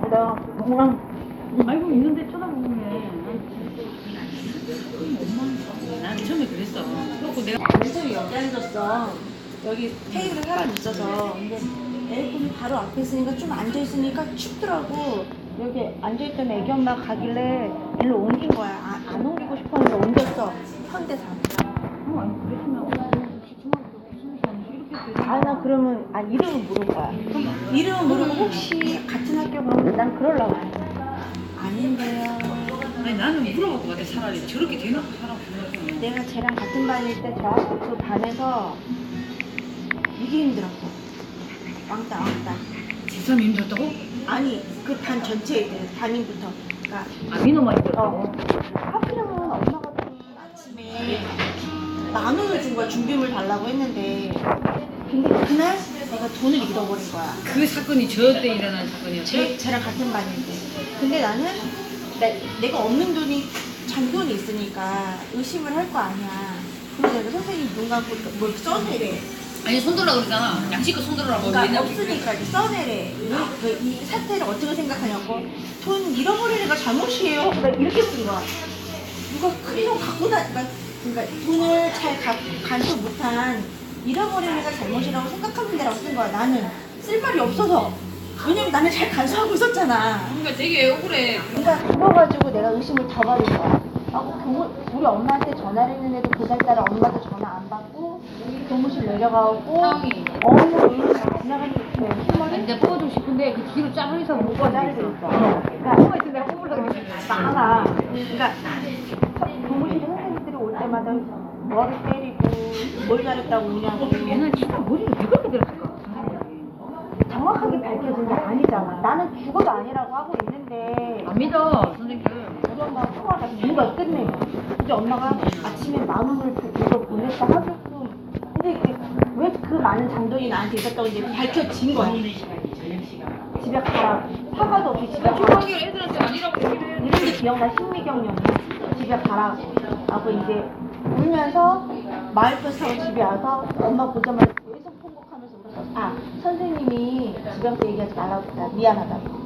감사합니다. 알고 있는데 쳐다보네. 난 처음에 그랬어. 그렇고 내가 왼손이 여기 앉았어. 여기 테이블에 사람 있어서. 근데 에어컨이 바로 앞에 있으니까 좀 앉아있으니까 춥더라고. 여기 앉아있던 애기 엄마가 가길래 일로 옮긴 거야. 안 옮기고 싶었는데 옮겼어. 현대사. 아니 그랬으면 시청하고 무슨 시간이 이렇게 되지? 나 그러면 이름은 모를 거야. 이름은 모르고 혹시 같은 학교 그러면 난 그럴라고. 아닌데요. 아니 나는 물어볼 것 같아. 차라리 저렇게 대놓고 사람 보내서. 내가 쟤랑 같은 반일 때 저 학교 그 반에서 되게 힘들었어. 왕따. 집사람이 힘들었다고? 아니 그 반 전체 애들 담임부터. 그러니까 민호만 힘들었다고? 하필이면 엄마가 좀 아침에 10,000원을 준 거야. 준비물 달라고 했는데 근데 그날 내가 돈을 잃어버린 거야. 그 사건이 저 때 일어난 사건이었어? 쟤랑 같은 반일 때. 근데 나는 내가 없는 돈이 잔돈이 있으니까 의심을 할 거 아니야. 그래서 내가 선생님 눈 감고 뭘 써내래. 아니 손들라 그러잖아. 양치껏 손들으라고. 그러니까 없으니까 이제 써내래. 이 사태를 어떻게 생각하냐고. 돈 잃어버린 애가 잘못이에요. 내가 이렇게 쓴 거야. 누가 큰 돈 갖고 그러니까 돈을 잘 간섭 못한 잃어버린 애가 잘못이라고 생각하면 되라고 쓴 거야. 나는 쓸 말이 없어서. 왜냐면 나는 잘 간섭하고 있었잖아. 그러니까 되게 억울해. 그러니까 그래가지고 내가 의심을 더 받은 거야. 우리 엄마한테 전화를 했는데도 그날따라 엄마도 전화 안 받고 교무실 내려가고 상황이. 어머 지나가는 흰머리 이제 뽑아주고 싶은데 그 뒤로 짜버려서 못 전화를 뽑아주고 했어. 있어. 그러니까 있어 내가 뽑으려고 했는데. 많아. 그러니까 교무실 선생님들이 올 때마다 머리 때리고 뭘 잘했다고 우냐고. 얘는 진짜 머리를 왜 그렇게 들었을까? 정확하게 밝혀진 게 아니잖아. 나는 죽어도 아니라고 하고 있는데 안 믿어 선생님. 우리 엄마가 통화가 누가 끝내. 이제 엄마가 아침에 10,000원을 줘서 보냈다 하겠고. 근데 왜 그 많은 잔돈이 나한테 있었다고 이제 밝혀진 거야. 집에 가라. 사과도 없이 집에 가라. 초등학교 애들한테 아니라고 얘기를 해. 이름이 기억나. 신미경 형이 집에 가라 하고 이제 울면서 마을버스 타고 집에 와서 엄마 보자마자 계속 통곡하면서 울었어. 선생님이 집에 와서 얘기하지 말라고 했다. 미안하다고.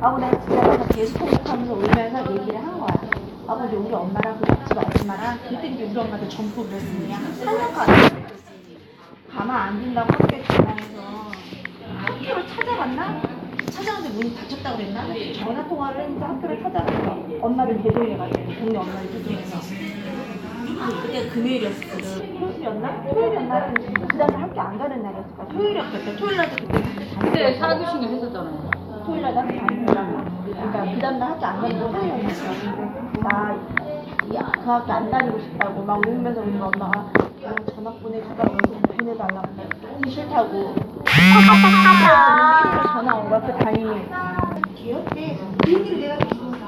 하고 내가 집에 가서 계속 통곡하면서 울면서 얘기를 한 거야. 하고 이제 우리 엄마랑 그 집 아줌마랑 그때 이제 우리 엄마도 전폭을 했으니까 한명까지 가만 안 둔다고 학교에 전화해서 학교를 찾아갔나? 찾아갔는데 문이 닫혔다고 그랬나? 전화 통화를 했는데 학교를 찾아가서 엄마를 대동해가지고 동네 엄마를 대동해서 그때 금요일이었거든. 토요일이었나? 토요일이었나? 그 다음에 학교 안 가는 날이었을 거야. 토요일이었겠다. 토요일날도 그때 사교신경 했었잖아요. 토요일날 학교 안 간다고. 그러니까 그 다음날 학교 안 가는 거 토요일이었어. 그 학교 안 다니고 싶다고 막 울면서 우리 엄마가 전화 보내주다가 보내달라고 너무 싫다고. 일요일에 전화 온 거야. 그 담임이. 걔였대. 그 얘기를 내가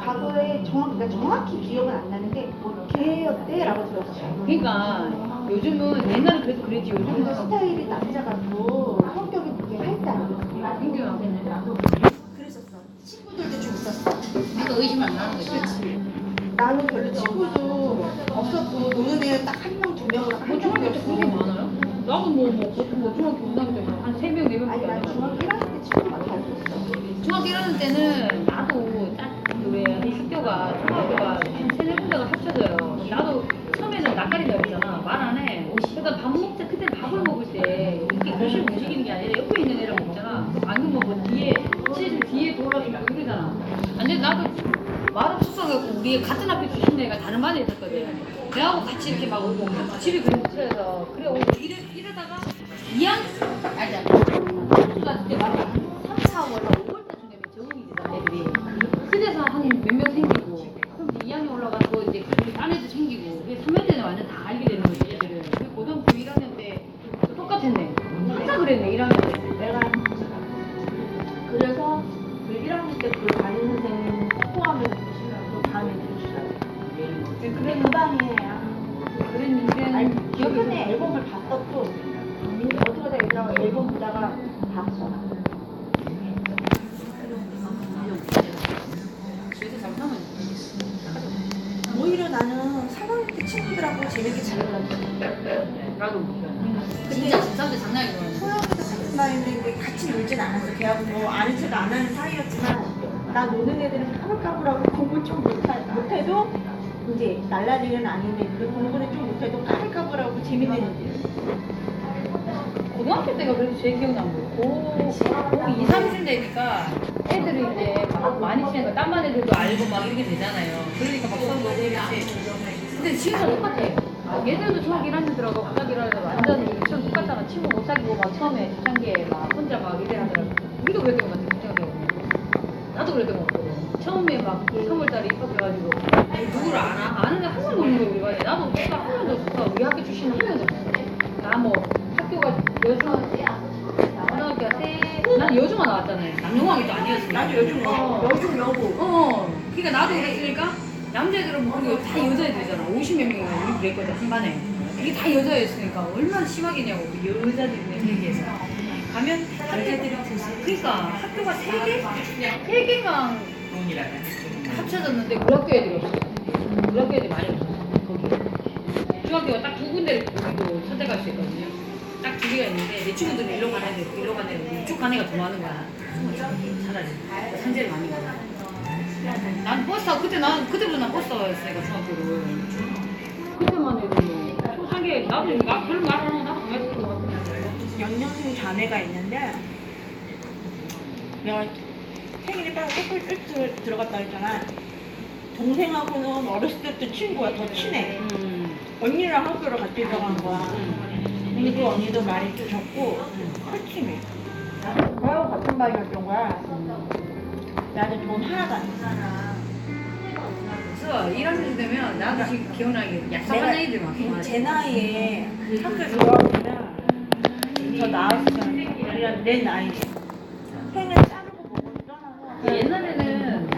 과거에 정확히 기억은 안 나는데 걔였대 라고 들었어. 그러니까 요즘은 옛날에 그래도 그랬지. 요즘은 스타일이 남자 같고 성격이 되게 활달해. 그랬었어. 친구들도 좀 있었어. 내가 의심 안 나는 거지. 나는 별로 친구도 없었고 노는 애 딱 한 명, 두 명을 한 중학교 때 그렇게 명이었어. 많아요? 나도 보통 중학교 5학년 때 한 3명, 4명밖에 아니 안 난 해요. 중학교 1학년 때 친구가 다 있었어. 중학교 1학년 때는 나도 왜 학교가 초등학교가 한 3-4군데가 합쳐져요. 나도 처음에는 낯가린다고 했잖아. 말 안 해. 그러니까 밥 먹자. 그때 밥을 먹을 때 이렇게 교실 움직이는 게 아니라 옆에 있는 애랑 먹잖아. 안 그러면 뒤에 실 뒤에 돌아서 그러잖아. 근데 나도 말을 섞어갖고 우리 같은 학교 출신 애가 다른 반에 있었거든. 걔하고 같이 이렇게 막 오고 집에 근처에서 그래 오고 이러다가 2학년 아니야. 학교가 그때 말이 한 3, 4월, 5월 때쯤 되면 적응이 되잖아 애들이. 그래서 한 몇 명 생기고 그럼 이제 2학년 올라가서 이제 딴 애도 생기고 3학년 때는 완전 다 알게 되는 거지 애들은. 고등학교 1학년 때 똑같았네. 항상 그랬네 1학년 때. 내가 그래서 그 1학년 때 그 담임 선생님 포함해서 그 반에 들으시더라고. 그래 그 반이야. 그랬는데 아니 기억하네. 앨범을 봤어 또. 어떻게 하다 얘들하고 앨범 보다가 봤어. 그래서 잘못하면 오히려 나는 3학년 때 친구들하고 재밌게 잘 놀았어. 나도 진짜 중3때 장난이 좋아해. 소영이도 같은 반인데 같이 않았어. 걔하고 뭐 아는 척 안 하는 사이였지만 나 노는 애들은 까불까불하고 공부 좀 못해도 이제 날라리는 아닌 애들 공부는 좀 못해도 까불까불하고 재밌는 애들. 고등학교 때가 그래도 제일 기억나는 거예요. 고 2, 3쯤 되니까 애들이 이제 막 많이 치니까 딴반 애들도 알고 막 이렇게 되잖아요. 그러니까 막 서로 그렇지. 근데 지금 다 똑같아. 얘들도 중학교 1학년 들어가고 고등학교 1학년 완전 유치원 똑같잖아. 친구 못 사귀고 막 처음에 초창기에 막 혼자 막 이래 하더라고. 우리도 그랬던 것 같아. 생각해보면. 나도 그랬던 것 같거든. 처음에 막 3월달에 입학해가지고 누구를 아나? 아는 애 한 명도 없는 거야 우리 반에. 나도 딱 한 명도 없어. 우리 학교 출신은 한 명도 없어. 나 뭐 학교가 고등학교 때 난 여중아 나왔잖아요. 남영왕이 또 아니었어. 나도 요즘 여중 여고. 그러니까 나도 그랬으니까 남자애들은 뭐 그리고 다 여자애들이잖아. 50몇 명이 우리 그랬거든 한 반에. 이게 다 여자였으니까 얼마나 심하겠냐고 그 여자들이네 세계에서. 가면 남자애들이 그러니까 학교가 3개만 합쳐졌는데 그 학교 애들이 없어. 그 학교 애들이 많이 없어. 거기. 중학교가 딱 2군데를 우리도 선택할 수 있거든요. 딱 2개가 있는데 내 친구들은 일로 가는 애들, 일로 가는 애들, 이쪽 가는 애가 더 많은 거야. 차라리 상제를 많이 가는 거야. 난 버스 타고 그때부터 난 버스 타고 했으니까 중학교를. 그때만 해도 뭐 초창기에 나도 그런 말 하는 거 나도 가만히 있을 것 같아. 연년생 자매가 있는데 내가 생일이 빨리 일찍 들어갔다 했잖아. 동생하고는 어렸을 때부터 친구야. 더 친해. 언니랑 학교를 같이 들어간 거야. 근데 그 언니도 말이 좀 적고 헐침해. 그하고 같은 반이었던 거야. 나는 돈 하나도 안 냈어. 그래서 1학년 되면 나도 지금 기억나게 약속한 애들 막 제 나이에 학교 들어가면 저 나왔으면 그냥 내 나이 생일 자르고 먹고 떠나서 옛날에는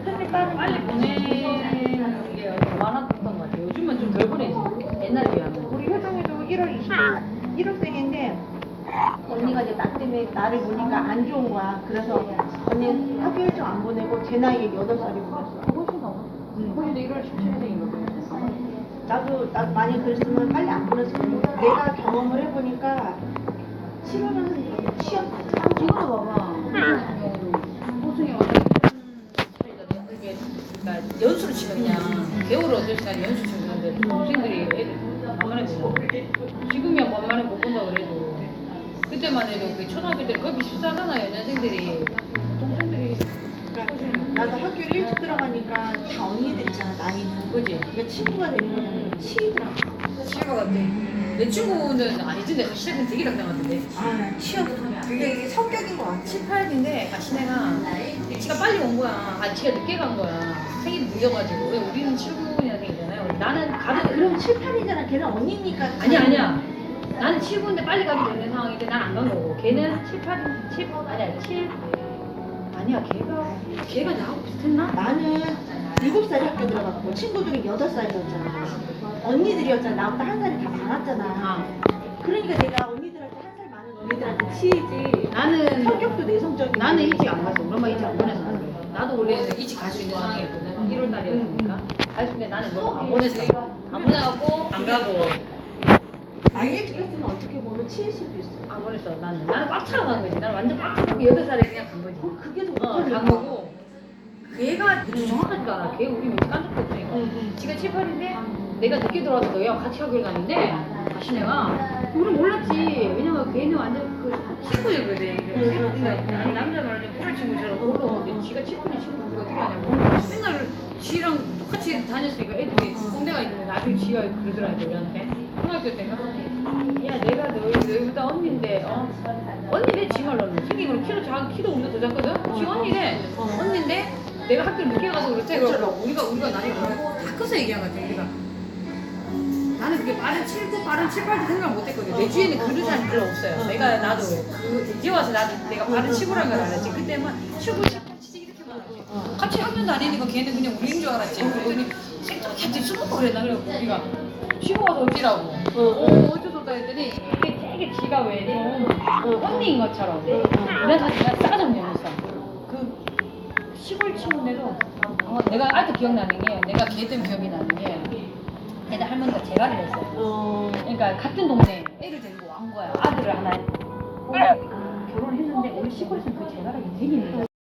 생일 빨리 보내는 게 더 많았던 것 같아요. 요즘은 좀 덜 보내지. 옛날에 비하면. 우리 효정이도 1월 20일 1월생인데 언니가 이제 나 때문에 나를 보니까 안 좋은 거야. 그래서 언니 학교 일정 안 보내고 제 나이에 8살이 보냈어. 훨씬 더. 훨씬 1월 17일생인가 나도 많이 그랬으면 빨리 안 보냈을 텐데 내가 경험을 해보니까 7월은 시험 이거를 봐봐. 호승이 와서 그러니까 연수를 치면 그냥 겨울을 어쩔 시간 연수 치는데 동생들이 애들 만만해 보고 지금이야 만만해 못 본다 그래도 그때만 해도 그 초등학교 때 거의 비슷하잖아요 연년생들이 동생들이 나도 학교를 일찍 들어가니까 다 언니들 있잖아 나이는. 그지? 그러니까 친구가 되는 거잖아. 치이더라고. 치과 같아. 내 친구는 아니지 내가 시작은 되게 당당한데. 아난 치였어. 그게 이게 성격인 거 같아. 18인데 아시네가 지가 빨리 온 거야. 지가 늦게 간 거야. 생일이 늦어가지고. 우리는 79년생이잖아요. 나는 가도 그럼 7, 8이잖아. 걔는 언니니까. 아니야. 나는 7구인데 빨리 가도 되는 상황인데 난 안 간 거고. 걔는 7, 8, 7 아니야 7 아니야 걔가 나하고 비슷했나? 나는 7살에 학교 들어갔고 친구들이 8살이었잖아. 언니들이었잖아. 나보다 한 살이 다 많았잖아. 그러니까 내가 언니들한테 한 살 많은 언니들한테 치이지. 나는 성격도 내성적이고. 나는 일찍 안 갔어. 우리 엄마 일찍 안 보내서 안 그래. 나도 원래는 일찍 갈 수 있는 상황이었거든. 1월 달이었으니까. 가는데 나는 안 보냈어. 안 보내갖고 안 가고. 나이 일찍 했으면 어떻게 보면 치일 수도 있어. 안 보냈어. 나는 꽉 차고 간 거지. 나는 완전 꽉 차고 8살에 그냥 간 거지. 그게 더 간 못하니까. 거고. 그 애가 정확하지가 않아. 걔 우리 며칠 깐 적도 없으니까. 지가 7, 8인데 내가 늦게 들어와서 너희랑 같이 학교를 갔는데 자신애가 우리 몰랐지. 왜냐면 걔는 완전 그 친구였거든. 남자 말하자면 프로 친구처럼 그러고 지가 친구네 친구가 어떻게 하냐고. 맨날 지랑 똑같이 다녔으니까 애들이 꼰대가 있는데 나중에 지가 그러더라고 우리한테. 초등학교 때가 야 내가 너희보다 언니인데 언니 내 지말로는 생긴 거는 키도 우리가 더 작거든? 지 언니래 언니인데 내가 학교를 늦게 가서 그렇대. 그러고 우리가 나이가 다 커서 얘기한 것 같아. 우리가 나는 그게 빠른 7구, 빠른 7, 8도 생각 못 했거든. 내 주위에는 그런 사람 별로 없어요. 나도 이제 와서 내가 빠른 7구라는 걸 알았지. 그때만 7구, 7, 8, 7 이렇게만 알았지. 같이 학년 다니니까 걔는 그냥 우리인 줄 알았지. 그랬더니 갑자기 술 먹고 그랬나? 그래고 우리가 7구 와서 어찌라고. 어쩔 수 없다 했더니 이게 되게 지가 왜 좀 언니인 것처럼. 그래서 내가 싸가지 없어. 그 시골 친구인데도 내가 아직도 기억나는 게 내가 걔 때문에 기억이 나는 게 걔네 할머니가 재가를 했어요. 그러니까 같은 동네 애를 데리고 온 거야. 아들을 하나 결혼했는데 원래 시골에서는 그 재활용이 되긴 해요.